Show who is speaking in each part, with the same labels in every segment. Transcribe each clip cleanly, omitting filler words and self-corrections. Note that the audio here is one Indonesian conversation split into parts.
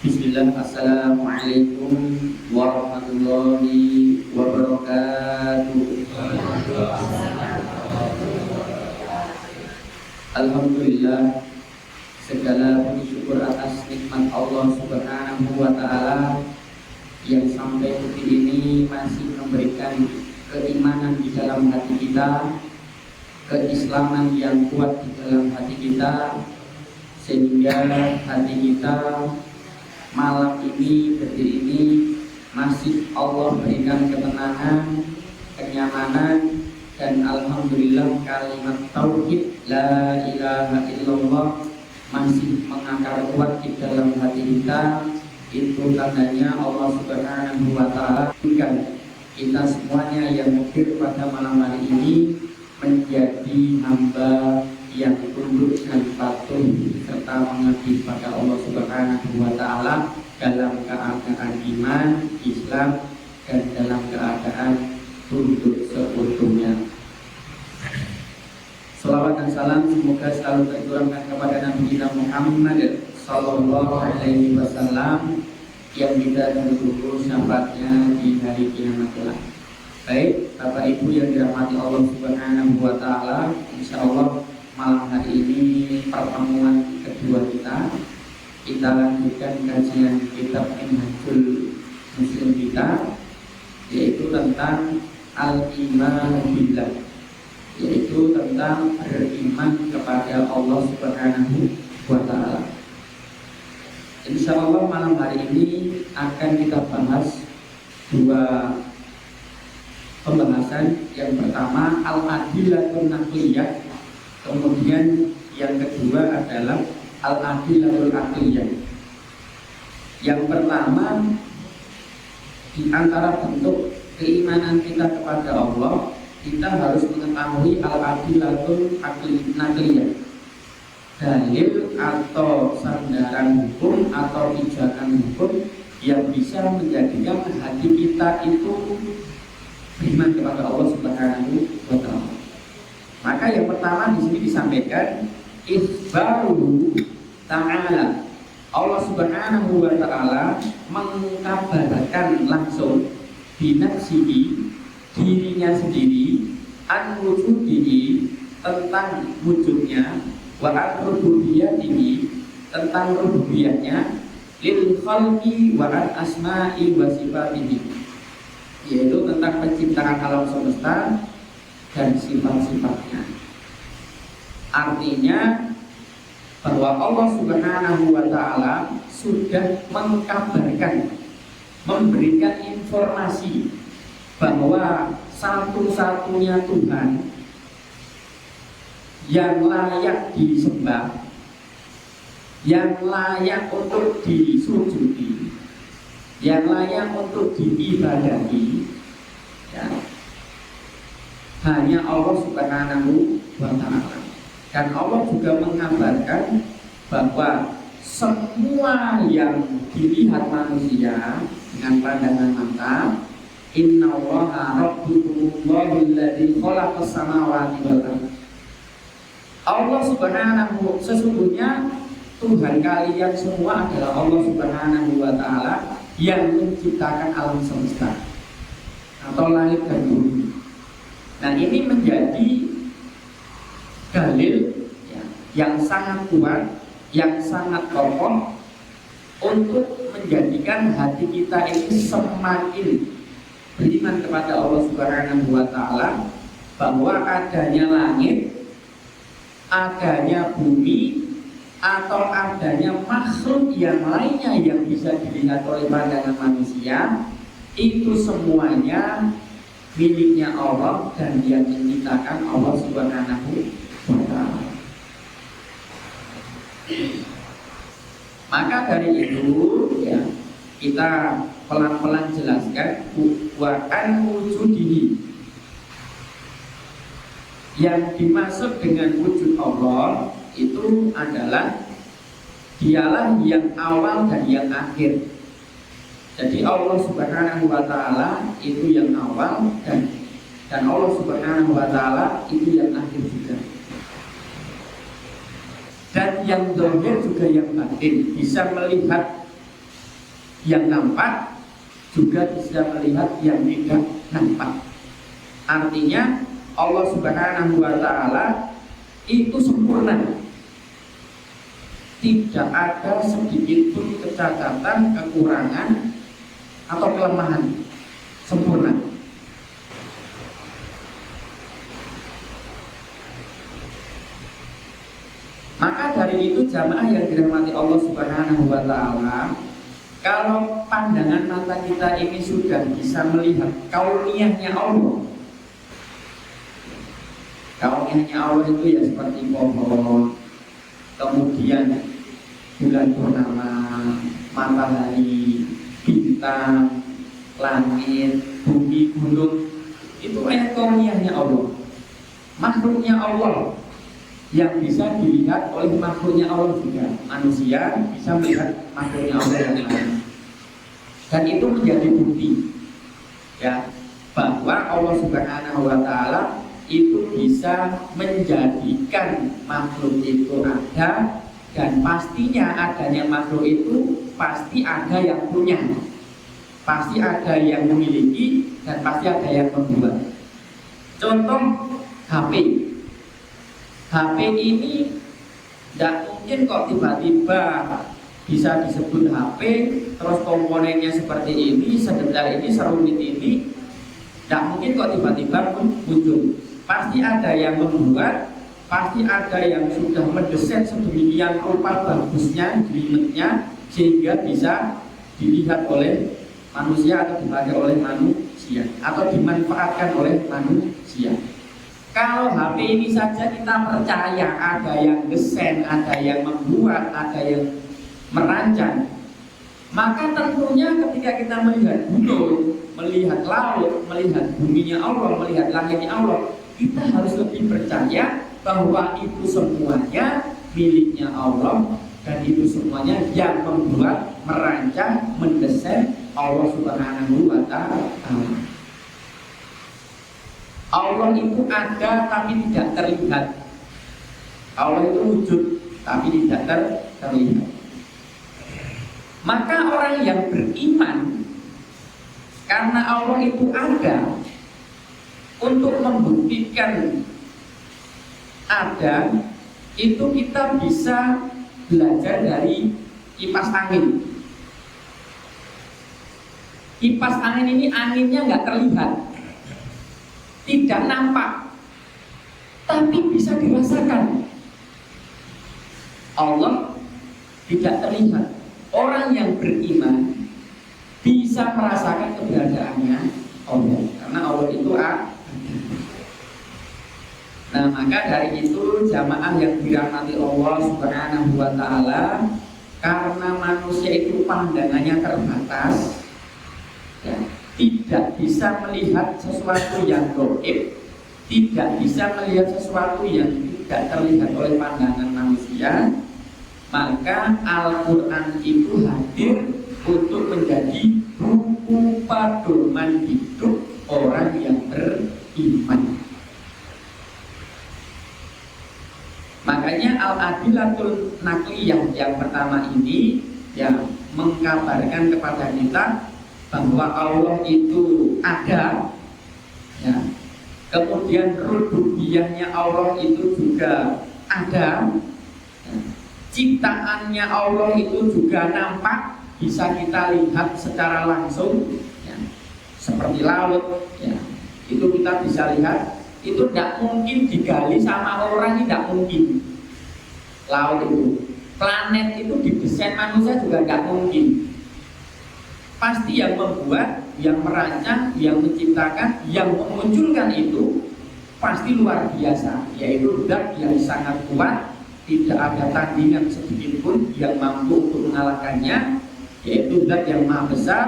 Speaker 1: Bismillah, Assalamualaikum warahmatullahi wabarakatuh. Alhamdulillah, segala puji syukur atas nikmat Allah Subhanahu wa Ta'ala yang sampai detik ini masih memberikan keimanan di dalam hati kita, keislaman yang kuat di dalam hati kita, sehingga hati kita malam ini, detik ini masih Allah berikan ketenangan, kenyamanan, dan alhamdulillah kalimat tauhid la ilaha illallah masih mengakar kuat di dalam hati kita. Itu tandanya Allah Subhanahu wa Ta'ala berikan kita semuanya yang hadir pada malam hari ini menjadi hamba yang tunduk dan patuh serta mengabdi pada Allah Subhanahu wa Ta'ala dalam keadaan iman, Islam, dan dalam keadaan tunduk seutuhnya. Salawat dan salam semoga selalu tercurahkan kepada Nabi kita Muhammad sallallahu alaihi wasallam yang kita tunggu syafaatnya di hari kiamat kelak. Baik, Bapak Ibu yang dirahmati Allah Subhanahu wa Ta'ala, insyaallah malam hari ini pertemuan kedua kita lanjutkan kajian kitab Minhajul Muslim kita, yaitu tentang al-iman billah, yaitu tentang beriman kepada Allah Subhanahu wa Ta'ala. Insyaallah malam hari ini akan kita bahas dua pembahasan. Yang pertama al-adillatun naqliyah, kemudian yang kedua adalah al-adillatul aqliyah. Yang pertama, di antara bentuk keimanan kita kepada Allah, kita harus mengetahui al-adillatul aqliyah, dalil atau sandaran hukum atau pijakan hukum yang bisa menjadikan hati kita itu beriman kepada Allah Subhanahu wa Ta'ala. Maka yang pertama di sini disampaikan ikhbaru ta'ala, Allah Subhanahu wa Ta'ala mengkabarkan langsung binafsihi, dirinya sendiri, an wujudihi, tentang wujudnya, wa an rububiyatihi, tentang rububiyatnya, lil khalqi wa an asma'i wa sifatihi, yaitu tentang penciptaan alam semesta dan sifat-sifatnya. Artinya bahwa Allah Subhanahu wa Ta'ala sudah mengkabarkan, memberikan informasi bahwa satu-satunya Tuhan yang layak disembah, yang layak untuk disujudi, yang layak untuk diibadahi, ya, hanya Allah Subhanahu wa Ta'ala. Dan Allah juga mengabarkan bahwa semua yang dilihat manusia dengan pandangan mata, innallaha rabbukumullahu alladzi khalaqas samawati wal ardh, Allah Subhanahu, sesungguhnya Tuhan kalian semua adalah Allah Subhanahu wa Ta'ala yang menciptakan alam semesta atau langit dan bumi. Nah, ini menjadi dalil ya, yang sangat kuat, yang sangat kokoh untuk menjadikan hati kita ini semakin beriman kepada Allah Subhanahu wa Ta'ala, bahwa adanya langit, adanya bumi, atau adanya makhluk yang lainnya yang bisa dilihat oleh pandangan manusia, itu semuanya miliknya Allah dan yang menciptakan Allah Subhanahu wa Ta'ala. Maka dari itu ya, kita pelan-pelan jelaskan wa an wujudihi. Yang dimaksud dengan wujud Allah itu adalah dialah yang awal dan yang akhir. Jadi Allah Subhanahu wa Ta'ala itu yang awal, dan Allah Subhanahu wa Ta'ala itu yang akhir juga. Dan yang zahir juga yang batin, bisa melihat yang nampak, juga bisa melihat yang tidak nampak. Artinya Allah Subhanahu wa Ta'ala itu sempurna, tidak ada sedikit pun kecacatan, kekurangan atau kelemahan, sempurna. Maka dari itu jamaah yang dirahmati Allah Subhanahu wa Ta'ala, kalau pandangan mata kita ini sudah bisa melihat kauniyahnya Allah. Kauniyahnya Allah itu ya seperti pohon, kemudian bulan purnama, matahari, bintang, langit, bumi, gunung. Itu kayak kauniyahnya Allah, makhluknya Allah, yang bisa dilihat oleh makhluknya Allah juga. Manusia bisa melihat makhluknya Allah yang lain, dan itu menjadi bukti ya bahwa Allah Subhanahu wa Ta'ala itu bisa menjadikan makhluk itu ada, dan pastinya adanya makhluk itu pasti ada yang punya, pasti ada yang memiliki, dan pasti ada yang membuat. Contoh HP. HP ini tidak mungkin kok tiba-tiba bisa disebut HP, terus komponennya seperti ini, sedetail ini, serumit ini. Tidak mungkin kok tiba-tiba muncul. Pasti ada yang membuat, pasti ada yang sudah mendesain sedemikian rupa bagusnya, jelimetnya, sehingga bisa dilihat oleh manusia atau dipakai oleh manusia atau dimanfaatkan oleh manusia. Kalau HP ini saja kita percaya ada yang desain, ada yang membuat, ada yang merancang, maka tentunya ketika kita melihat gunung, melihat laut, melihat buminya Allah, melihat langitnya Allah, kita harus lebih percaya bahwa itu semuanya miliknya Allah, dan itu semuanya yang membuat, merancang, mendesain Allah Subhanahu wa Ta'ala. Allah itu ada tapi tidak terlihat. Allah itu wujud tapi tidak terlihat. Maka orang yang beriman karena Allah itu ada, untuk membuktikan ada, itu kita bisa belajar dari kipas angin. Kipas angin ini anginnya nggak terlihat, tidak nampak, tapi bisa dirasakan. Allah tidak terlihat. Orang yang beriman bisa merasakan keberadaannya Allah, karena Allah itu ada. Nah, maka dari itu jamaah yang dirahmati Allah Subhanahu wa Ta'ala, karena manusia itu pandangannya terbatas, ya, tidak bisa melihat sesuatu yang gaib, tidak bisa melihat sesuatu yang tidak terlihat oleh pandangan manusia, maka Al-Quran itu hadir untuk menjadi buku pedoman hidup orang yang beriman. Makanya Al-Adilatul Naqliyah yang pertama ini yang mengkabarkan kepada kita bahwa Allah itu ada, ya. Kemudian rububiyahnya Allah itu juga ada, ya. Ciptaannya Allah itu juga nampak, bisa kita lihat secara langsung, ya. Seperti laut, ya. Itu kita bisa lihat. Itu tidak mungkin digali sama orang, tidak mungkin. Laut itu, planet itu didesain manusia juga tidak mungkin. Pasti yang membuat, yang merancang, yang menciptakan, yang memunculkan itu pasti luar biasa, yaitu zat yang sangat kuat, tidak ada tandingan sedikit pun yang mampu untuk mengalahkannya, yaitu zat yang maha besar,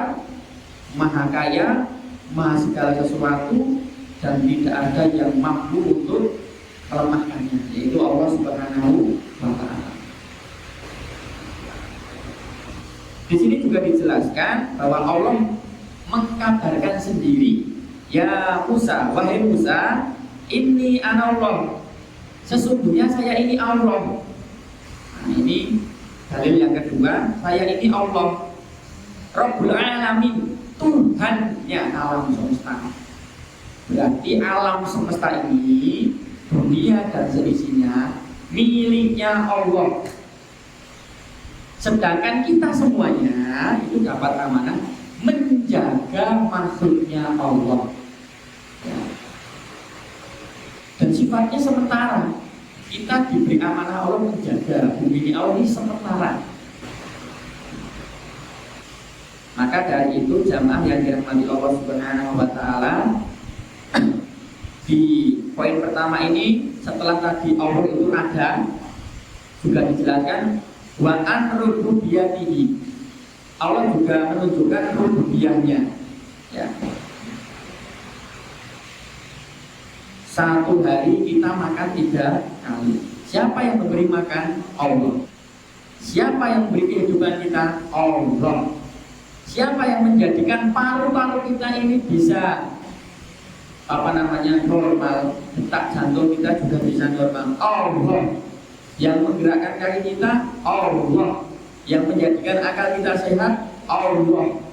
Speaker 1: maha kaya, maha segala sesuatu, dan tidak ada yang mampu untuk melemahkannya, yaitu Allah Subhanahu wa Ta'ala. Di sini juga dijelaskan bahwa Allah mengkabarkan sendiri, ya Musa, wahai Musa, inni anallah, sesungguhnya saya ini Allah. Nah, ini dalil yang kedua, saya ini Allah. Rabbul Alamin, Tuhannya alam semesta. Berarti alam semesta ini, dunia dan seisinya miliknya Allah. Sedangkan kita semuanya itu dapat amanah menjaga makhluknya Allah. Ya. Dan sifatnya sementara. Kita diberi amanah Allah menjaga bumi ini, Allah ini sementara. Maka dari itu jamaah yang dirahmati Allah Subhanahu wa taala, di poin pertama ini setelah tadi Allah itu ada, juga dijelaskan wa an rububiyatihi. Allah juga menunjukkan rububiyahnya. Ya. Satu hari kita makan 3 kali. Siapa yang memberi makan? Allah. Siapa yang memberi kehidupan kita? Allah. Siapa yang menjadikan paru-paru kita ini bisa normal, detak jantung kita juga bisa normal? Allah. Yang menggerakkan kaki kita? Allah. Yang menjadikan akal kita sehat? Allah.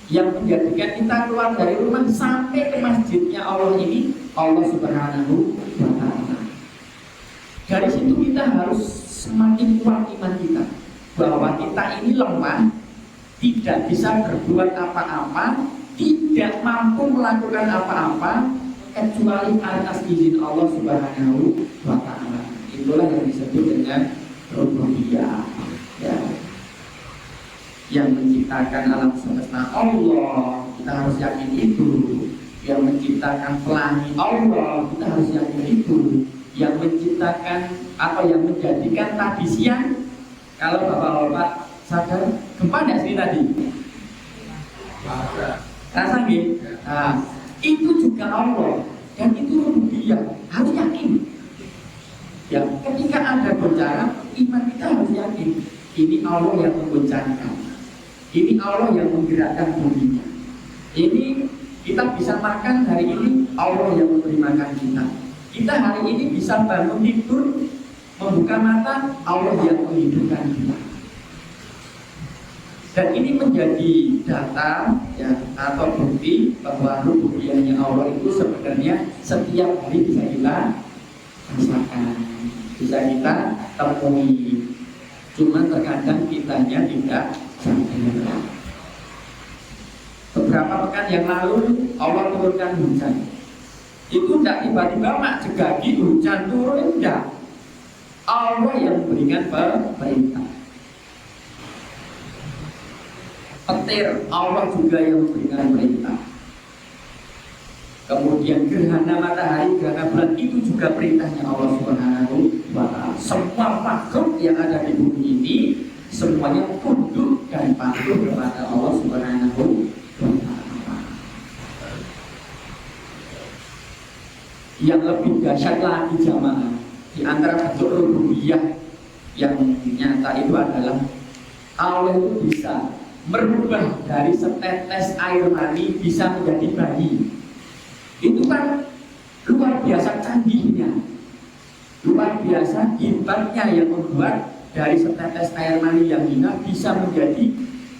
Speaker 1: Yang menjadikan kita keluar dari rumah sampai ke masjidnya Allah ini, Allah Subhanahu wa ta'ala. Dari situ kita harus semakin kuat iman kita, bahwa kita ini lemah, tidak bisa berbuat apa-apa, tidak mampu melakukan apa-apa kecuali atas izin Allah Subhanahu wa ta'ala. Itulah yang disebut dengan rububiyah. Ya. Yang menciptakan alam semesta Allah, kita harus yakin itu. Yang menciptakan pelangi Allah, kita harus yakin itu. Yang menciptakan yang menjadikan tadi siang, kalau bapak-bapak sadar, gempa enggak sih tadi? Rasa gitu? Nah, itu juga Allah, dan itu rububiyah, harus yakin. Ya, ketika ada bencana, iman kita harus yakin ini Allah yang membencanakan. Ini Allah yang menggerakkan buminya. Ini kita bisa makan hari ini, Allah yang memberi makan kita. Kita hari ini bisa bangun tidur, membuka mata, Allah yang menghidupkan kita. Dan ini menjadi data ya, atau bukti bahwa rububiyahnya Allah itu sebenarnya setiap hari bisa kita rasakan, bisa kita temui. Cuma terkadang kitanya tidak. Beberapa pekan yang lalu Allah turunkan hujan. Itu tidak tiba-tiba mak jegagi hujan turun, tidak. Allah yang memberikan perintah. Petir, Allah juga yang memberikan perintah. Kemudian gerhana matahari, gerhana bulan itu juga perintahnya Allah Subhanahu wa ta'ala. Semua makhluk yang ada di bumi ini semuanya tunduk dan patuh kepada Allah Subhanahu wa ta'ala. Yang lebih dahsyat lagi jamaah, di antara bentuk rububiyah yang nyata itu adalah Allah itu bisa merubah dari setetes air mani bisa menjadi bayi. Itu kan luar biasa canggihnya, luar biasa hebatnya yang membuat dari setetes air mani yang hina bisa menjadi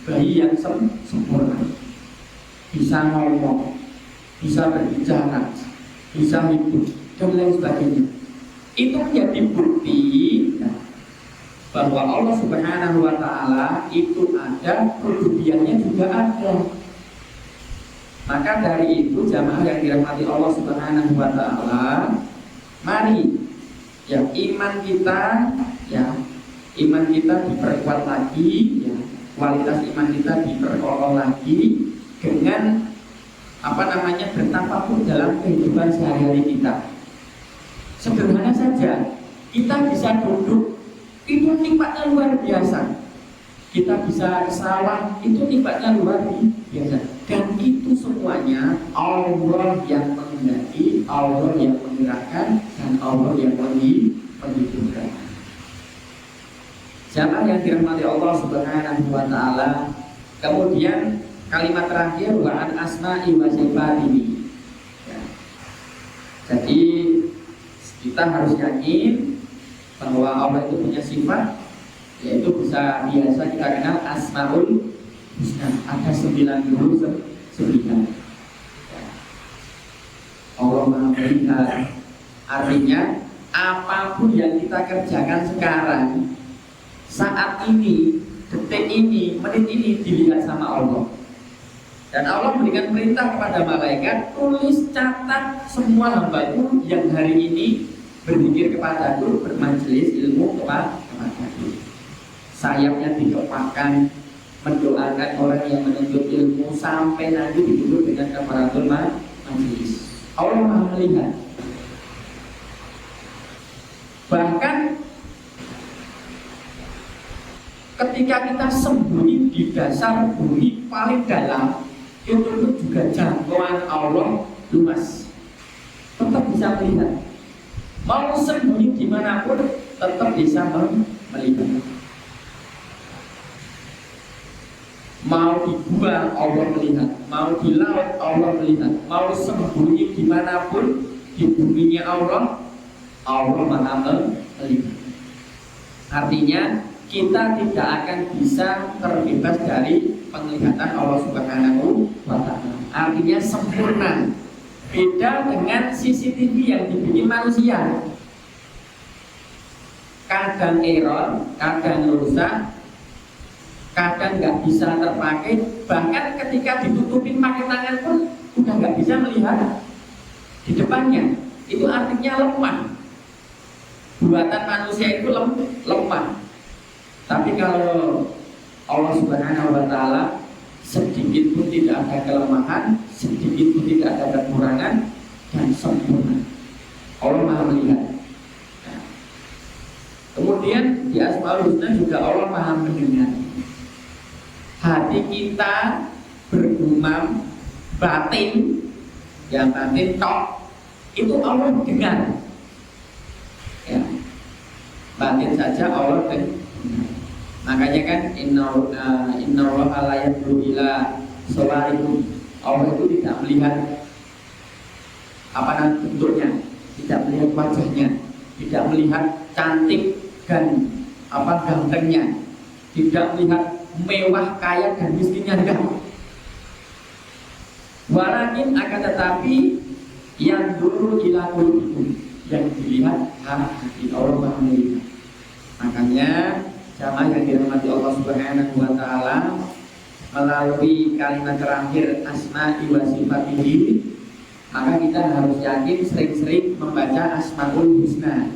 Speaker 1: bayi yang sempurna, bisa ngomong, bisa berbicara, bisa hidup, dan lain sebagainya. Itu menjadi bukti bahwa Allah Subhanahu wa ta'ala itu ada, rububiyahnya juga ada. Maka dari itu jamaah yang dirahmati Allah Subhanahu wa ta'ala, mari ya iman kita diperkuat lagi, ya, kualitas iman kita diperkokoh lagi dengan bertapapun dalam kehidupan sehari-hari kita. Sederhana saja, kita bisa duduk, itu nikmatnya luar biasa. Kita bisa ke sawah, itu nikmatnya luar biasa. Dan itu semuanya Allah yang menghendaki, Allah yang menggerakkan, dan Allah yang menghidupkan. Siapa yang dirahmati Allah Subhanahu wa ta'ala. Kemudian kalimat terakhir wa an asma'i wa sifatihi. Ya. Jadi kita harus yakin bahwa Allah itu punya sifat, yaitu biasa kita kenal asmaul husna. Ada 99. Allah Maha melihat. Artinya apapun yang kita kerjakan sekarang, saat ini, detik ini, menit ini dilihat sama Allah. Dan Allah memberikan perintah kepada malaikat, tulis catat semua hambaku yang hari ini berzikir kepadaku, bermajelis ilmu kepadaku. Sayapnya dikepakkan, mendoakan orang yang menuntut ilmu sampai nanti ditutup dengan kafaratul majelis. Allah Maha melihat. Bahkan ketika kita sembunyi di dasar bumi paling dalam, itu juga jangkauan Allah luas. Tetap bisa melihat. Mau sembunyi dimanapun, tetap bisa melihat. Mau dibuang Allah melihat, mau di laut Allah melihat, mau sembunyi dimanapun di buminya Allah Maha melihat. Artinya kita tidak akan bisa terbebas dari penglihatan Allah Subhanahu wa Ta'ala. Artinya sempurna. Beda dengan CCTV yang dibikin manusia. Kadang error, kadang rusak, kadang nggak bisa terpakai. Bahkan ketika ditutupin pakai tangan pun udah nggak bisa melihat di depannya. Itu artinya lemah. Buatan manusia itu lemah. Tapi kalau Allah Subhanahu wa Ta'ala, sedikit pun tidak ada kelemahan, sedikit pun tidak ada kekurangan, dan sempurna. Allah Maha melihat. Nah, kemudian di Asmaul Husna juga Allah Maha mendengar. Hati kita bergumam, batin, yang batin tok, itu Allah dengar. Ya, batin saja Allah dengar. Makanya kan inna Allah la yanzuru ila suwarikum. Allah itu tidak melihat apa bentuknya, tidak melihat wajahnya, tidak melihat cantik dan apa gantengnya, tidak melihat mewah, kaya dan miskinnya, enggak. Walakin akan tetapi yang dulu ila qulubikum, yang dilihat hati. Allah Maha melihat. Makanya jamaah yang dirahmati Allah Subhanahu wa Ta'ala, melalui kalimat terakhir asma'i wa sifatihi, maka kita harus yakin sering-sering membaca Asmaul Husna.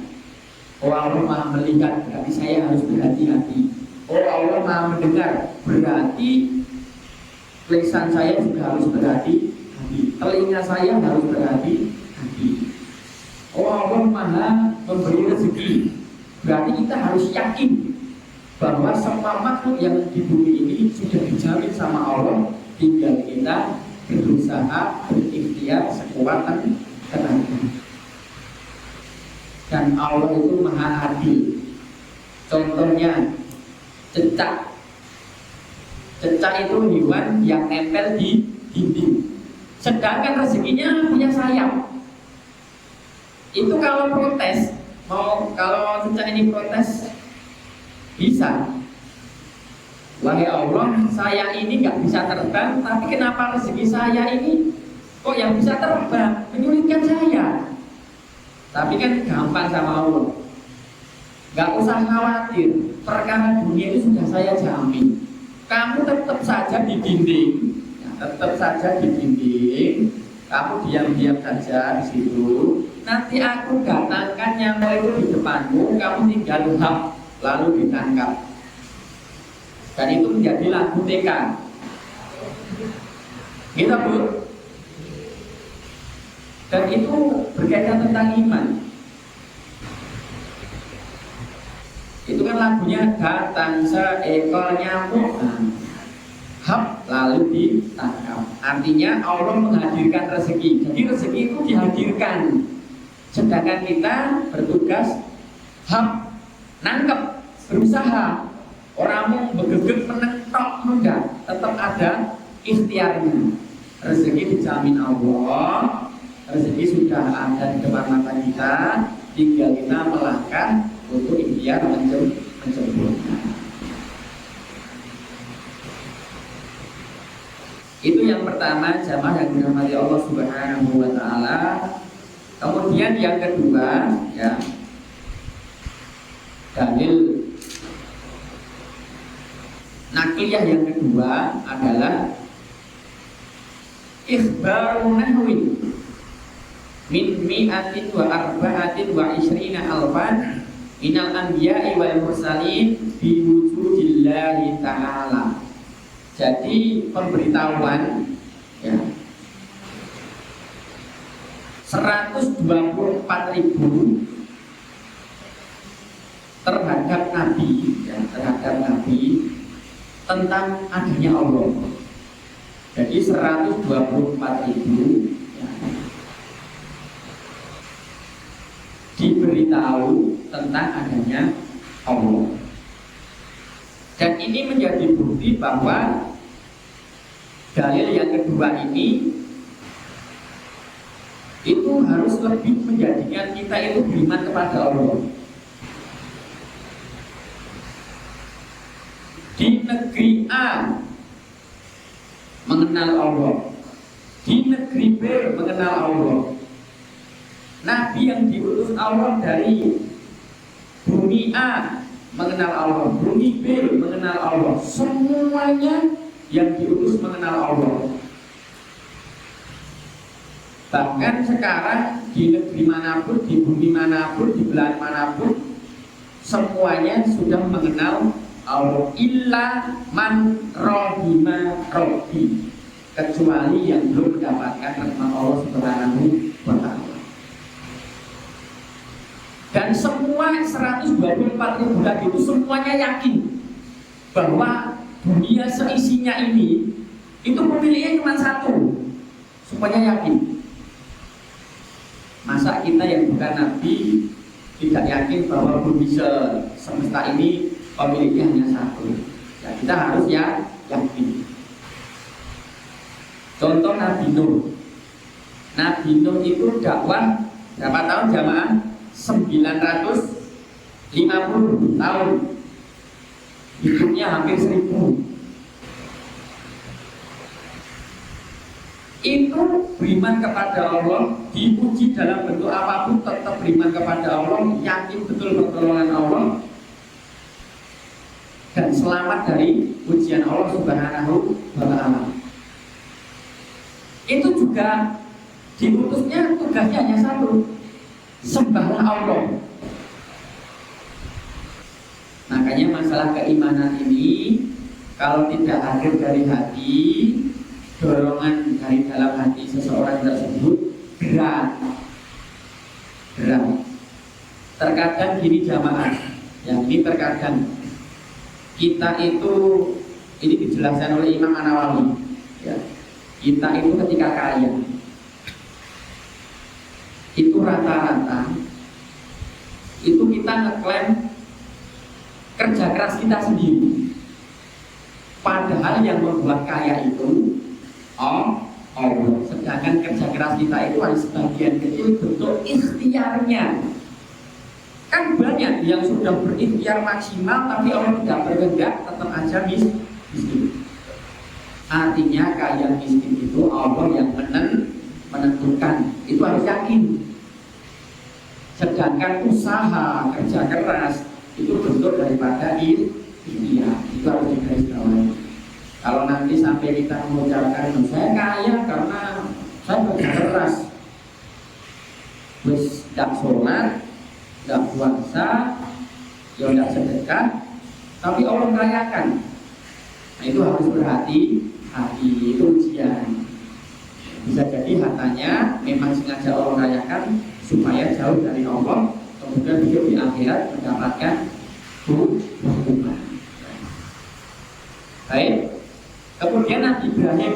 Speaker 1: Oh Allah Maha melihat, berarti saya harus berhati-hati. Oh Allah Maha mendengar, berarti lisan saya juga harus berhati-hati, telinga saya harus berhati-hati. Oh Allah Maha memberi rezeki, berarti kita harus yakin bahwa semua makhluk yang di bumi ini sudah dijamin sama Allah, tinggal kita berusaha, berikhtiar sekuat tenaga. Dan Allah itu Maha adil. Contohnya cecak. Cecak itu hewan yang nempel di dinding, sedangkan rezekinya punya sayap. Itu kalau protes, kalau cecak ini protes, bisa. Wahai Allah, saya ini nggak bisa terbang, tapi kenapa rezeki saya ini kok yang bisa terbang? Menyulitkan saya. Tapi kan gampang sama Allah. Nggak usah khawatir, perkara dunia itu sudah saya jamin. Kamu tetap saja di dinding, tetap saja di dinding. Kamu diam-diam saja di situ. Nanti aku datangkan yang itu di depanmu, kamu tinggal hap lalu ditangkap. Dan itu menjadi lagu TK. Gitu Bu. Dan itu berkaitan tentang iman. Itu kan lagunya datang seekor nyamuk, hap lalu ditangkap. Artinya Allah menghadirkan rezeki. Jadi rezeki itu dihadirkan. Sedangkan kita bertugas hap, nangkep, berusaha. Orang mau begegek menentok enggak, tetap ada ikhtiarnya. Rezeki dijamin Allah, rezeki sudah ada di depan mata kita, tinggal kita melangkah untuk ikhtiar menjemputnya. Itu yang pertama, jamaah yang dirahmati Allah Subhanahu wa taala. Kemudian yang kedua, ya, dalil nakliyah yang kedua adalah ikhbaru nahwi min mi'atin wa arba'atin wa isrina alfan minal anbiya'i wal mursalin bi wujudillahi ta'ala. Jadi pemberitahuan, ya, 124.000 terhadap Nabi, ya, terhadap Nabi tentang adanya Allah. Jadi 124.000, ya, diberitahu tentang adanya Allah. Dan ini menjadi bukti bahwa dalil yang kedua ini itu harus lebih menjadikan kita itu beriman kepada Allah. Di negeri A mengenal Allah, di negeri B mengenal Allah. Nabi yang diutus Allah dari bumi A mengenal Allah, bumi B mengenal Allah. Semuanya yang diutus mengenal Allah. Bahkan sekarang di negeri manapun, di bumi manapun, di belahan manapun, semuanya sudah mengenal Allah. Illa man rohima robi, kecuali yang belum mendapatkan rahmat Allah Subhanahu wa ta'ala. Dan semua 124.000 tadi itu semuanya yakin bahwa dunia seisinya ini itu pemiliknya cuma satu. Semuanya yakin. Masa kita yang bukan Nabi tidak yakin bahwa bumi semesta ini pemiliknya hanya satu? Ya, kita harus ya yakin. Contoh Nabi Nuh. Nabi Nuh itu dakwah berapa tahun jamaah? 950 tahun. Hidupnya hampir 1000. Itu beriman kepada Allah, diuji dalam bentuk apapun tetap beriman kepada Allah, yakin betul pertolongan Allah, dan selamat dari ujian Allah Subhanahu wa ta'ala. Itu juga diutusnya tugasnya hanya satu, sembahlah Allah. Makanya masalah keimanan ini kalau tidak hadir dari hati, dorongan dari dalam hati seseorang tersebut berat. Terkadang gini jamaah, yang ini terkadang kita itu, ini dijelaskan oleh Imam An-Nawawi, ya, kita itu ketika kaya itu rata-rata itu kita ngeklaim kerja keras kita sendiri, padahal yang membuat kaya itu Allah. Sedangkan kerja keras kita itu ada sebagian kecil bentuk ikhtiarnya. Kan banyak yang sudah berikhtiar maksimal tapi Allah tidak berkehendak tetap aja miskin. Artinya kaya miskin itu Allah yang menentukan, itu harus yakin. Sedangkan usaha kerja keras itu bentuk daripada ikhtiar, itu harus digarisbawahi. Kalau nanti sampai kita mengucapkan saya kaya karena saya kerja keras, wis tidak sholat, tidak puasa, ya tidak sedekah, tapi Allah merayakan, nah itu harus berhati-hati, itu ujian. Bisa jadi hartanya memang sengaja Allah rayakan supaya jauh dari Allah, kemudian hidup di akhirat mendapatkan hukuman. Baik. Kemudian Nabi Ibrahim,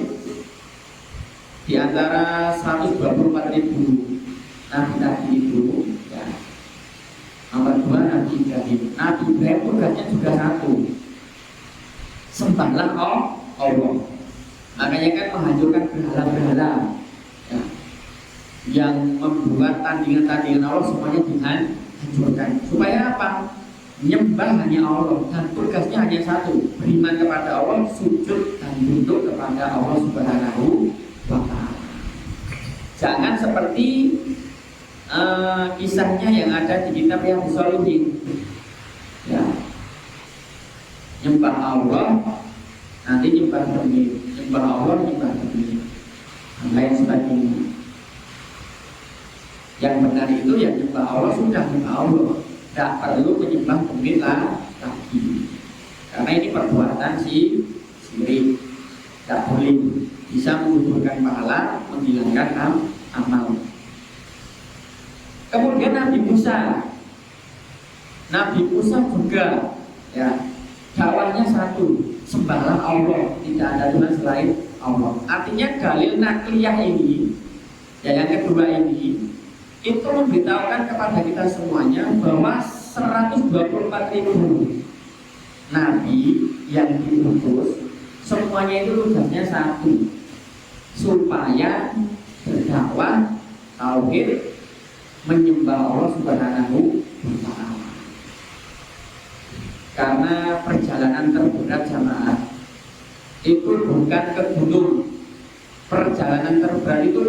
Speaker 1: di antara 124.000 nabi-nabi itu, ya, nomor 2 Nabi Ibrahim. Nabi Ibrahim tugasnya juga satu, sembahlah Allah. Makanya kan menghancurkan berhala-berhala, ya, yang membuat tandingan-tandingan Allah semuanya dihancurkan. Supaya apa? nyembah hanya Allah dan tugasnya hanya satu, beriman kepada Allah, sujud dan tunduk kepada Allah Subhanahu wa Ta'ala. Jangan seperti kisahnya yang ada di kitab Riyadhus Shalihin, ya, nyembah Allah nanti nyembah demi, nyembah Allah nyembah demi, dan lain sebagainya. Yang benar itu ya nyembah Allah, sudah nyembah Allah, tidak perlu menyembah bumi lagi, karena ini perbuatan syirik, tidak boleh, bisa menggugurkan pahala, menghilangkan amal. Kemudian Nabi Musa juga, ya, dakwahnya satu, sembahlah Allah, tidak ada Tuhan selain Allah. Artinya dalil nakliyah ini, ya, yang kedua ini, itu memberitahukan kepada kita semuanya bahwa 124.000 nabi yang diutus semuanya itu tugasnya satu, supaya berdakwah tauhid, menyembah Allah Subhanahu wa Ta'ala. Karena perjalanan terberat jamaah itu bukan ke gunung, perjalanan terberat itu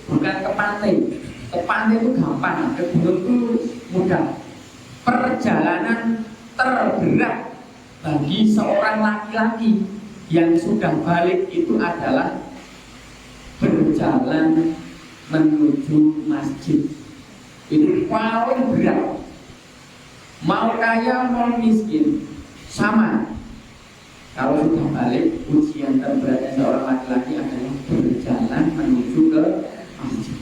Speaker 1: bukan ke pantai. Ke pantai itu gampang, ke gunung itu mudah. Perjalanan terberat bagi seorang laki-laki yang sudah balik itu adalah berjalan menuju masjid. Itu paling berat. Mau kaya mau miskin sama. Kalau sudah balik, ujian terberatnya seorang laki-laki adalah berjalan menuju ke masjid.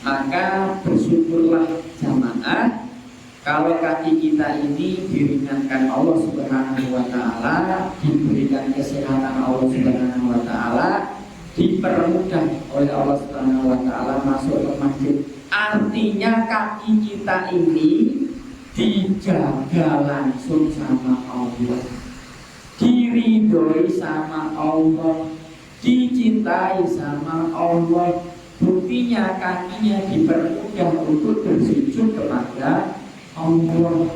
Speaker 1: Maka bersyukurlah jamaah kalau kaki kita ini diringankan Allah Subhanahu wa Ta'ala, diberikan kesehatan Allah Subhanahu wa Ta'ala, dipermudah oleh Allah Subhanahu wa Ta'ala masuk ke masjid. Artinya kaki kita ini dijaga langsung sama Allah, diridhoi sama Allah, dicintai sama Allah. Buktinya kakinya dipermudah untuk bersujud kepada Allah.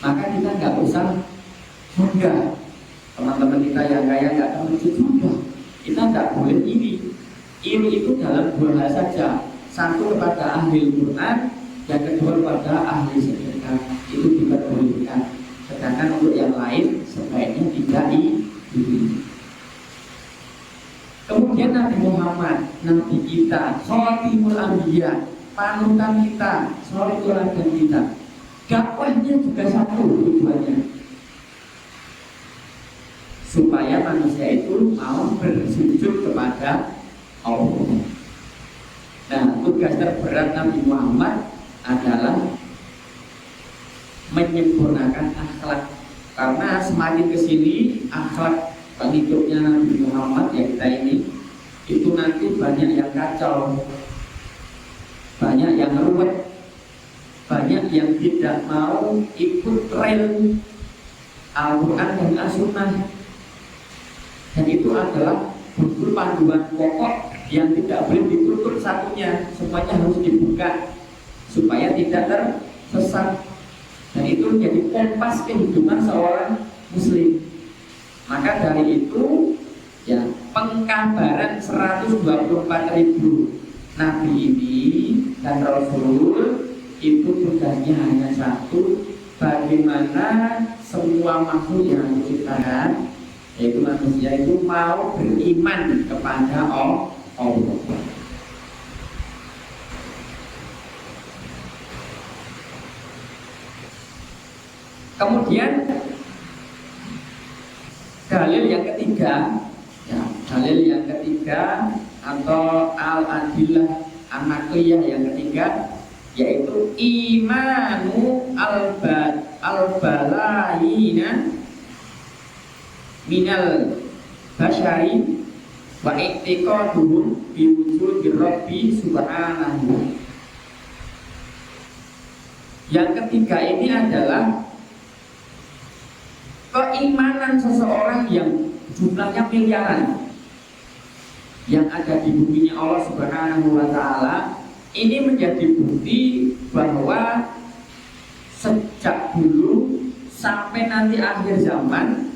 Speaker 1: Maka kita nggak usah mudah. Teman-teman kita yang kaya nggak tahu sujud, kita nggak boleh iri. Iri itu dalam dua hal saja. Satu kepada ahli Quran, yang kedua kepada ahli sedekah, itu diperbolehkan. Sedangkan untuk yang lain sebaiknya tidak iri. Kemudian Nabi Muhammad, Nabi kita, Khatimul Anbiya, panutan kita, suri teladan kita. Dakwahnya juga satu tujuannya, supaya manusia itu mau bersujud kepada Allah. Nah, tugas terberat Nabi Muhammad adalah menyempurnakan akhlak. Karena semakin kesini akhlak pengikutnya Nabi Muhammad ya kita ini, itu nanti banyak yang kacau, banyak yang ruwet, banyak yang tidak mau ikut tren Al-Quran dan As-Sunnah. Dan itu adalah buku panduan pokok yang tidak boleh ditutup satunya, semuanya harus dibuka supaya tidak tersesat. Dan itu menjadi kompas kehidupan seorang muslim. Maka dari itu ya, pengkabaran 124.000 nabi ini dan rasul itu tugasnya hanya satu, bagaimana semua makhluk yang diciptakan, yaitu manusia itu mau beriman kepada Allah. Kemudian dalil yang ketiga, ya, dalil yang ketiga atau al-adillah an-naqliyah yang ketiga, yaitu imanu al-balayina minal basyari wa i'tiqaduhum bi wujudi rabbi subhanahu. Yang ketiga ini adalah keimanan seseorang yang jumlahnya miliaran yang ada di buminya Allah Subhanahu wa Ta'ala. Ini menjadi bukti bahwa sejak dulu sampai nanti akhir zaman,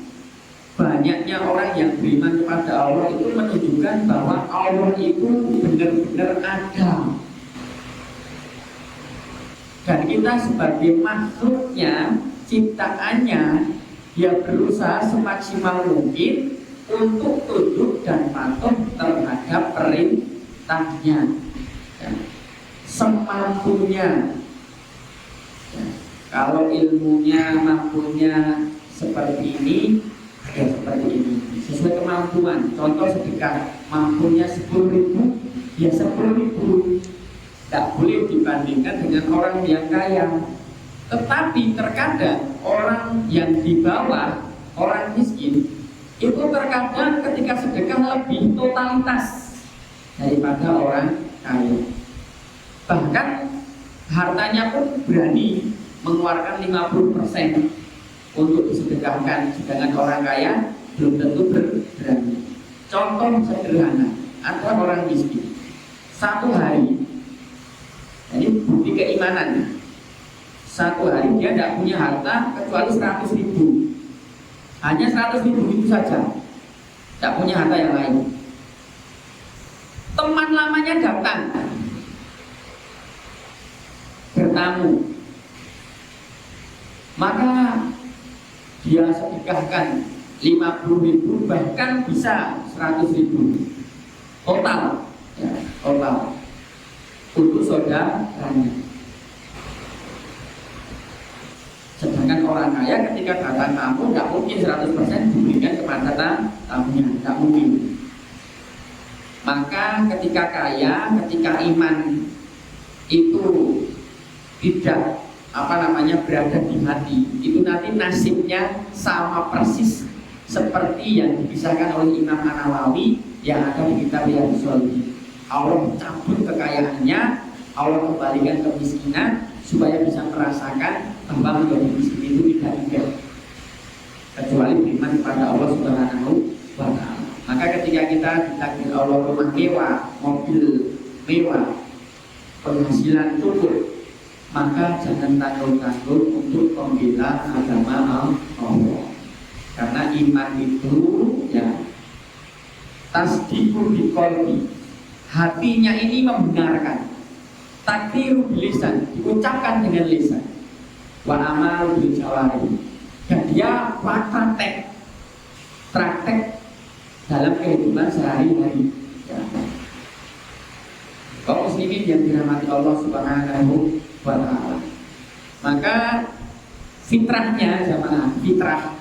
Speaker 1: banyaknya orang yang beriman kepada Allah itu menunjukkan bahwa Allah itu benar-benar ada. Dan kita sebagai makhluknya, ciptaannya, dia berusaha semaksimal mungkin untuk tunduk dan patuh terhadap perintahnya, ya, semampunya. Ya, kalau ilmunya, mampunya seperti ini, ya seperti ini, sesuai kemampuan. Contoh sedekah, mampunya 10.000, ya 10.000. Tak boleh dibandingkan dengan orang yang kaya. Tetapi terkadang orang yang di bawah, orang miskin, itu terkadang ketika sedekah lebih totalitas daripada orang kaya. Bahkan hartanya pun berani mengeluarkan 50% untuk disedekahkan, sedangkan orang kaya belum tentu berani. Contoh sederhana, ada orang miskin, satu hari, jadi bukti keimanan, satu hari dia tidak punya harta kecuali 100.000, hanya 100.000 itu saja, tidak punya harta yang lain. Teman lamanya datang bertamu, maka dia sedekahkan 50.000, bahkan bisa 100.000 total, ya, total untuk saudaranya. Sedangkan orang kaya ketika datang tamu tidak mungkin 100% diberikan kepada tamunya, tidak mungkin. Maka ketika kaya, ketika iman itu tidak berada di hati, itu nanti nasibnya sama persis seperti yang dipisahkan oleh Imam An-Nawawi yang ada di kitab Riyadhus Shalihin. Allah cabut kekayaannya, Allah kembalikan kemiskinan supaya bisa merasakan bahwa menjadi miskin itu tidak indah, kecuali beriman kepada Allah Subhanahu wa Ta'ala. Maka ketika kita ditakdir Allah rumah mewah, mobil mewah, penghasilan cukup, maka jangan tanggung-tanggung untuk membela agama Allah. Karena iman itu, ya, tasdiqu biqalbi, hatinya ini membenarkan, takdiru bilisan, diucapkan dengan lisan, wa amalu bil jawari, dan dia praktek dalam kehidupan sehari-hari, ya. Kaum muslimin yang dirahmati Allah Subhanahu wa Ta'ala, maka fitrahnya jamaah, fitrah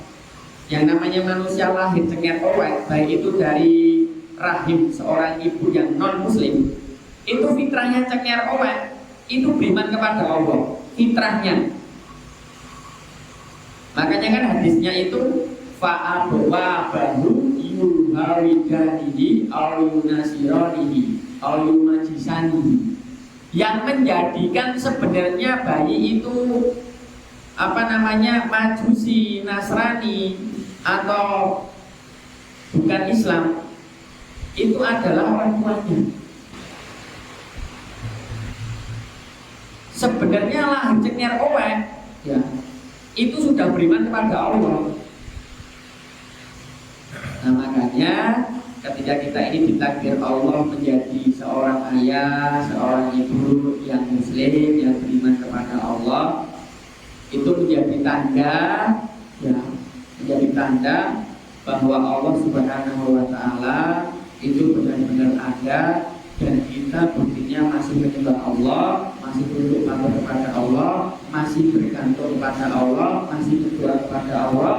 Speaker 1: yang namanya manusia lahir cengar owek, baik itu dari rahim seorang ibu yang non muslim, itu fitrahnya cengar owek, itu beriman kepada Allah, fitrahnya. Makanya kan hadisnya itu fa'abawahu yuhawidanihi aw yunasiranihi aw yumajisanihi, yang menjadikan sebenarnya bayi itu Majusi, Nasrani atau bukan Islam, itu adalah orang tuanya. Sebenarnya lahir cengar owek, ya, itu sudah beriman kepada Allah. Nah, makanya ketika kita ini ditakdir Allah menjadi seorang ayah, seorang ibu yang muslim, yang beriman kepada Allah, itu menjadi tanda, ya, menjadi tanda bahwa Allah Subhanahu wa Ta'ala itu benar-benar ada, dan kita buktinya masih menyembah Allah, masih tunduk patuh kepada Allah, masih bergantung kepada Allah, masih berdoa kepada Allah,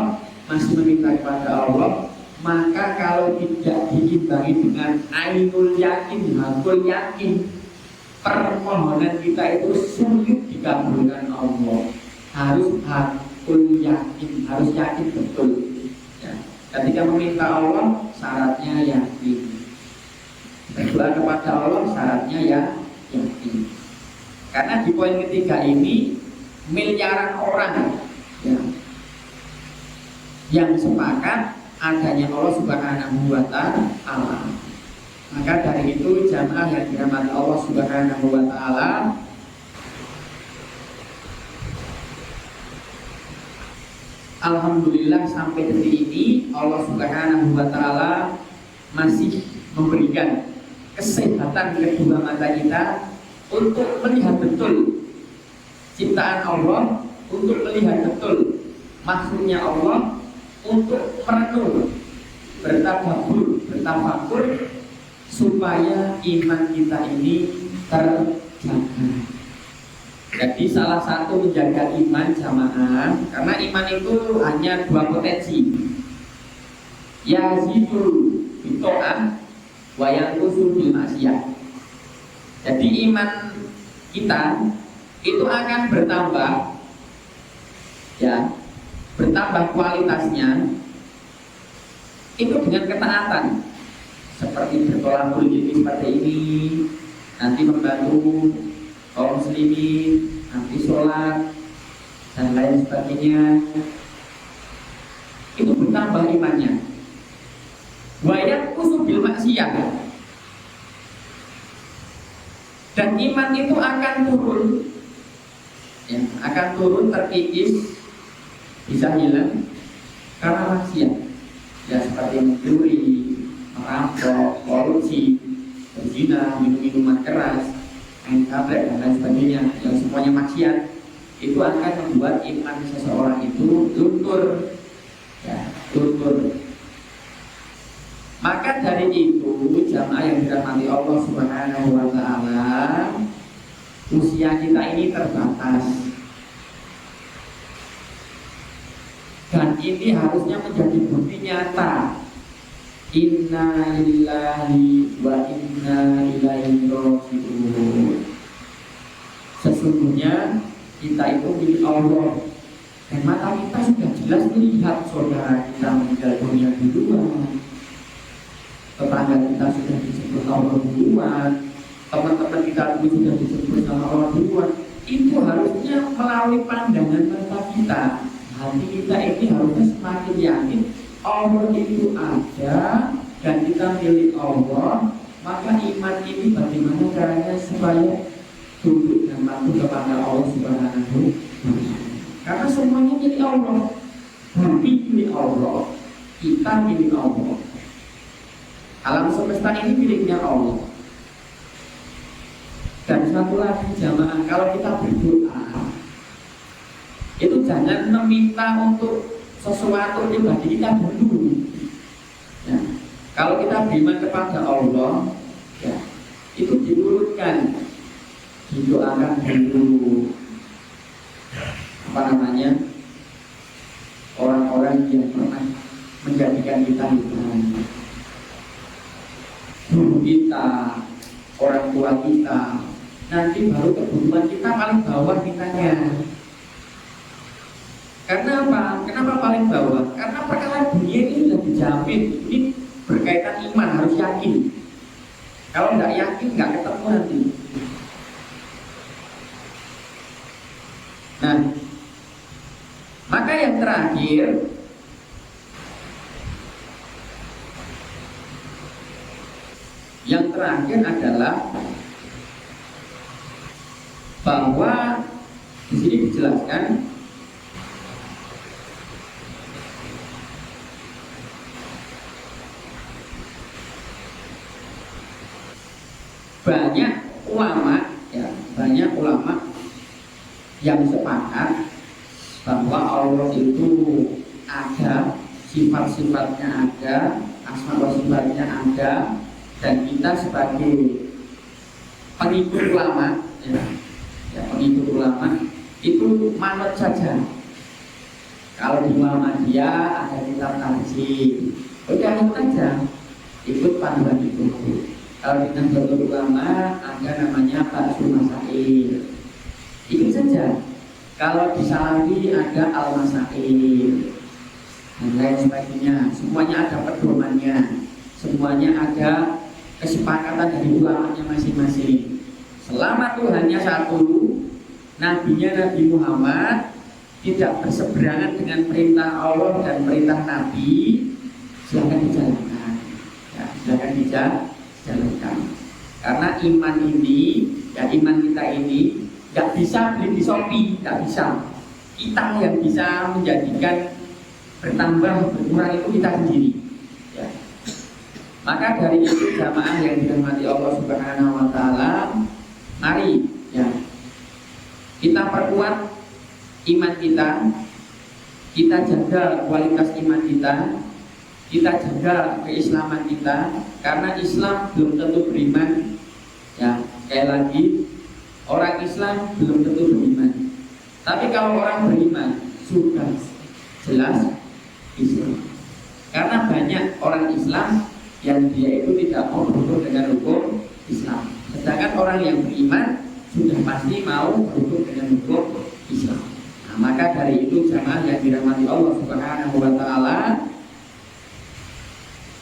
Speaker 1: masih meminta kepada Allah. Maka kalau tidak diimbangi dengan ainul yakin, hakul yakin, permohonan kita itu sulit dikabulkan Allah. Harus hakul yakin, harus yakin betul, ya. Ketika meminta Allah, syaratnya yakin. Berdoa kepada Allah, syaratnya ya yakin. Karena di poin ketiga ini miliaran orang, ya, yang sepakat adanya Allah Subhanahu wa Ta'ala. Maka dari itu jamaah yang dirahmati Allah Subhanahu wa Ta'ala, alhamdulillah sampai detik ini Allah Subhanahu wa taala masih memberikan kesehatan kedua mata kita untuk melihat betul ciptaan Allah, untuk melihat betul makhluknya Allah, untuk merenung, bertafakur supaya iman kita ini terjaga. Jadi salah satu menjaga iman jamaah, karena iman itu hanya dua potensi, yazidul bito'ah wa yanqusul bil maksiyah. Jadi iman kita itu akan bertambah, ya, bertambah kualitasnya itu dengan ketaatan, seperti bertolak politik seperti ini, nanti membantu kaum muslimin, nanti sholat dan lain sebagainya, itu bertambah imannya. Wayak kusubil maksiyah, dan iman itu akan turun, ya, akan turun terkikis, bisa hilang karena maksiat, ya, seperti mencuri, merampok, korupsi, berzina, minum minuman keras, main tablet dan lain sebagainya, yang semuanya maksiat, itu akan membuat iman seseorang itu luntur, ya, luntur. Maka dari itu jamaah yang dirahmati Allah Subhanahu wa taala, usia kita ini terbatas. Dan ini harusnya menjadi bukti nyata. Inna lillahi wa inna ilaihi raji'un. Sesungguhnya kita itu milik Allah, dan mata kita sudah jelas melihat saudara kita meninggal dunia duluan, tetangga kita sudah disebut Allah duluan, teman-teman kita dulu sudah disebut sama Allah duluan. Itu harusnya melalui pandangan mata kita, hati kita ini harusnya semakin yakin Allah itu ada dan kita milik Allah. Maka iman ini bagaimana caranya supaya tunduk dan patuh kepada Allah Subhanahu wa taala. Karena semuanya milik Allah, bumi milik Allah, kita milik Allah, alam semesta ini miliknya Allah. Dan satu lagi jamaah, kalau kita berdoa itu jangan meminta untuk sesuatu pribadi kita dulu, ya. Kalau kita beriman kepada Allah, ya, itu diurutkan, didoakan dulu, apa namanya, orang-orang yang pernah menjadikan kita Tuhan, guru kita, orang tua kita. Nanti baru kebutuhan kita paling bawah mintanya. Karena apa? Kenapa paling bawah? Karena perkara dunia ini sudah dijamin. Ini berkaitan iman, harus yakin. Kalau nggak yakin nggak ketemu nanti. Nah, maka yang terakhir, adalah bahwa di sini dijelaskan banyak ulama yang sepakat bahwa Allah itu ada, sifat-sifatnya ada, asma wa sifatnya ada, dan kita sebagai pengikut ulama, pengikut ulama itu manut saja. Kalau di Muhammadiyah ada kitab tafsir, udah ikut aja, ikut panduan itu. Kalau di Nahdlatul Ulama ada namanya Fathul Masail, ikut saja. Kalau di Salafi ada Al-Masail dan lain sebagainya. Semuanya ada pedomannya, semuanya ada kesepakatan dari ulamanya masing-masing. Selama Tuhannya satu, nabinya Nabi Muhammad, tidak berseberangan dengan perintah Allah dan perintah Nabi, silakan dijalankan, ya, silakan dijalankan. Karena iman ini, ya, iman kita ini nggak bisa beli di Shopee, nggak bisa. Kita yang bisa menjadikan bertambah berkurang itu kita sendiri. Ya. Maka dari itu jamaah yang dirahmati Allah Subhanahu Wa Taala, mari ya kita perkuat iman kita jaga kualitas iman kita jaga keislaman kita, karena Islam belum tentu beriman. Ya, sekali lagi, orang Islam belum tentu beriman. Tapi kalau orang beriman sudah jelas Islam. Karena banyak orang Islam yang dia itu tidak mau berhukum dengan hukum Islam. Sedangkan orang yang beriman sudah pasti mau berhukum dengan hukum Islam. Nah, maka dari itu jamaah yang dirahmati Allah Subhanahu Wa Taala,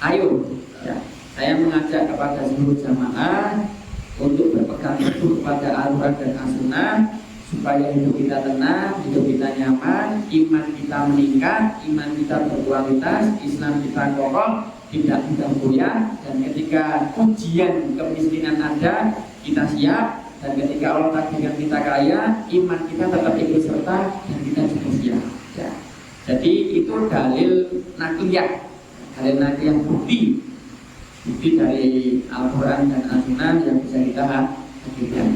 Speaker 1: ayo, ya, saya mengajak kepada seluruh jamaah untuk berpegang teguh kepada Al-Quran dan As-Sunnah, supaya hidup kita tenang, hidup kita nyaman, iman kita meningkat, iman kita berkualitas, Islam kita kokoh, tidak mudah goyah, dan ketika ujian kemiskinan ada, kita siap, dan ketika Allah takdirkan kita kaya, iman kita tetap ikut serta, dan kita juga siap. Ya. Jadi itu dalil nakliyah. Dalil nakliyah bukti dari Al-Quran dan As-Sunnah yang bisa kita hadirkan.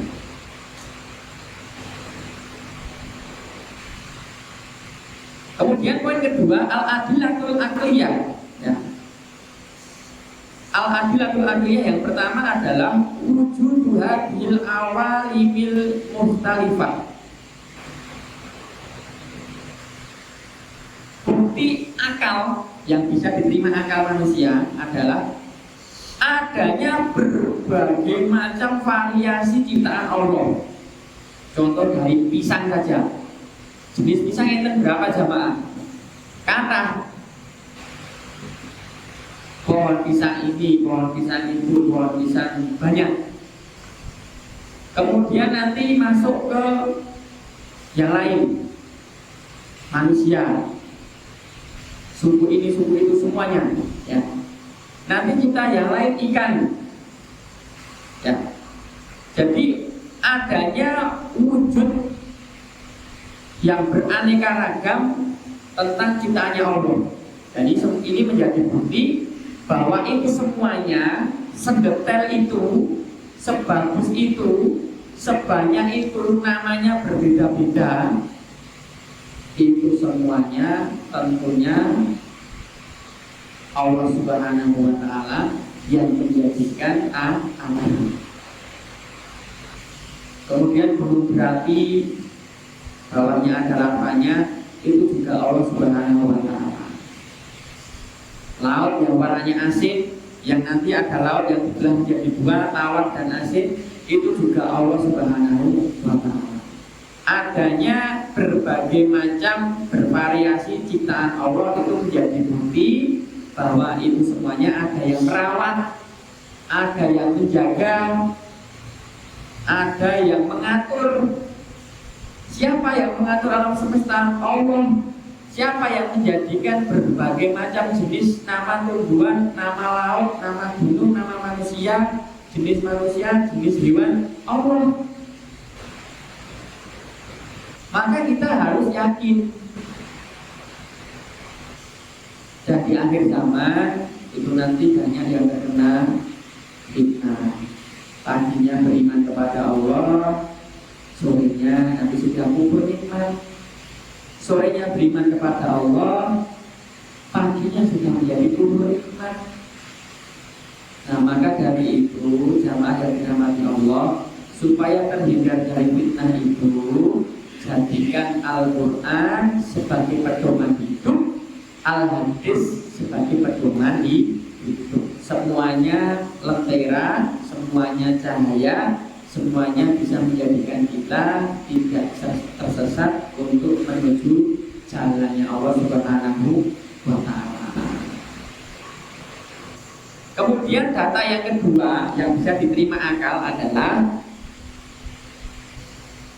Speaker 1: Kemudian poin kedua, al-adillatul aqliyah. Ya. Al-adillatul aqliyah yang pertama adalah wujuduha bil awalimil mukhtalifah. Bukti akal yang bisa diterima akal manusia adalah adanya berbagai macam variasi ciptaan Allah. Contoh dari pisang saja. Jenis pisang yang berapa jamaah? Kata pohon pisang ini, pohon pisang itu, pohon pisang banyak. Kemudian nanti masuk ke yang lain, manusia, suku ini, suku itu, semuanya. Ya. Nanti kita yang lain ikan. Ya. Jadi adanya wujud yang beraneka ragam tentang ciptaannya Allah. Jadi ini menjadi bukti bahwa itu semuanya sedetail itu, sebagus itu, sebanyak itu, namanya berbeda-beda. Itu semuanya tentunya Allah Subhanahu Wa Taala yang menjadikan alam. Kemudian belum berarti bawahnya ada lapanya, itu juga Allah Subhanahu Wa Taala. Laut yang warnanya asin, yang nanti ada laut yang dibelah menjadi dua, tawar dan asin, itu juga Allah Subhanahu Wa Taala. Adanya berbagai macam bervariasi ciptaan Allah itu menjadi bukti bahwa itu semuanya ada yang merawat, ada yang menjaga, ada yang mengatur. Siapa yang mengatur alam semesta? Allah. Siapa yang menjadikan berbagai macam jenis nama tumbuhan, nama laut, nama gunung, nama manusia, jenis hewan? Allah. Maka kita harus yakin. Dan di akhir zaman itu nanti banyak yang terkena fitnah. Paginya beriman kepada Allah, sorenya nanti sudah kubur nikmat. Sorenya beriman kepada Allah, paginya sudah menjadi kubur nikmat. Nah, maka dari itu jamaah yang dirahmati Allah, supaya terhindar dari fitnah itu, jadikan Al-Quran sebagai pedoman hidup, Al-Hadis sebagai pedoman hidup. Semuanya lentera, semuanya cahaya, semuanya bisa menjadikan kita tidak tersesat untuk menuju jalannya Allah Subhanahu Wa Taala. Kemudian data yang kedua yang bisa diterima akal adalah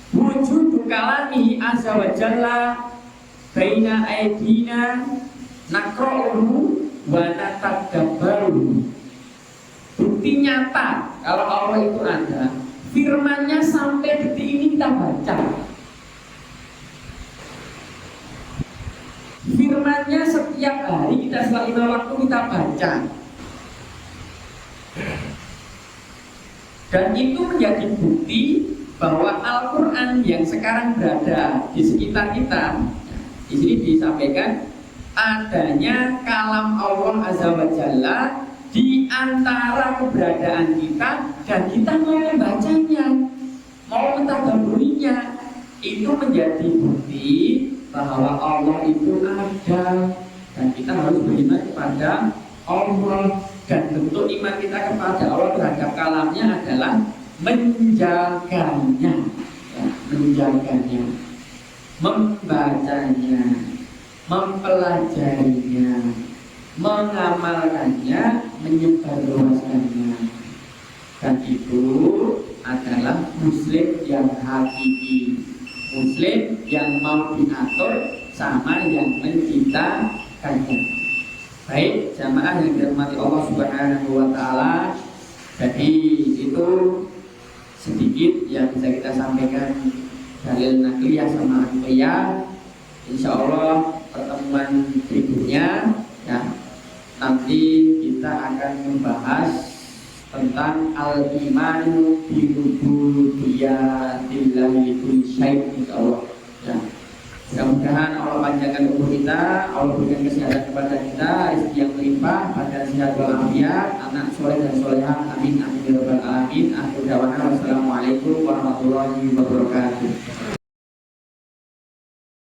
Speaker 1: wujud kalamihi azza wa jalla baina aidina naqra'uhu wa natadabbaruhu. Bukti nyata kalau Allah itu ada, firman-Nya sampai detik ini kita baca. Firman-Nya setiap hari kita sholat 5 waktu kita baca. Dan itu menjadi bukti bahwa Al-Quran yang sekarang berada di sekitar kita, di sini disampaikan adanya kalam Allah Azza wa Jalla di antara keberadaan kita dan kita mau membacanya, mau mentadabburinya. Itu menjadi bukti bahwa Allah itu ada dan kita harus beriman kepada Allah. Dan bentuk iman kita kepada Allah terhadap kalamnya adalah menjaganya, ya, menjaganya, membacanya, mempelajarinya, mengamalkannya, menyebarluaskannya. Dan itu adalah muslim yang hakiki, muslim yang mau diatur sama yang menciptakannya. Baik, jamaah yang dirahmati Allah Subhanahu wa Ta'ala, jadi itu sedikit yang bisa kita sampaikan dalil nakliyah sama akliyah. Insya Allah pertemuan berikutnya ya, nanti kita akan membahas tentang al-imanu bi-rububiyyatillahi kulli syai', insya Allah ya. Mudah-mudahan Allah panjangkan umur kita, Allah berikan kesehatan kepada kita, rezeki yang melimpah, badan sehat walafiat, anak soleh dan solehah, amin amin ya rabbal alamin. Akhir dawana wassalamualaikum warahmatullahi wabarakatuh.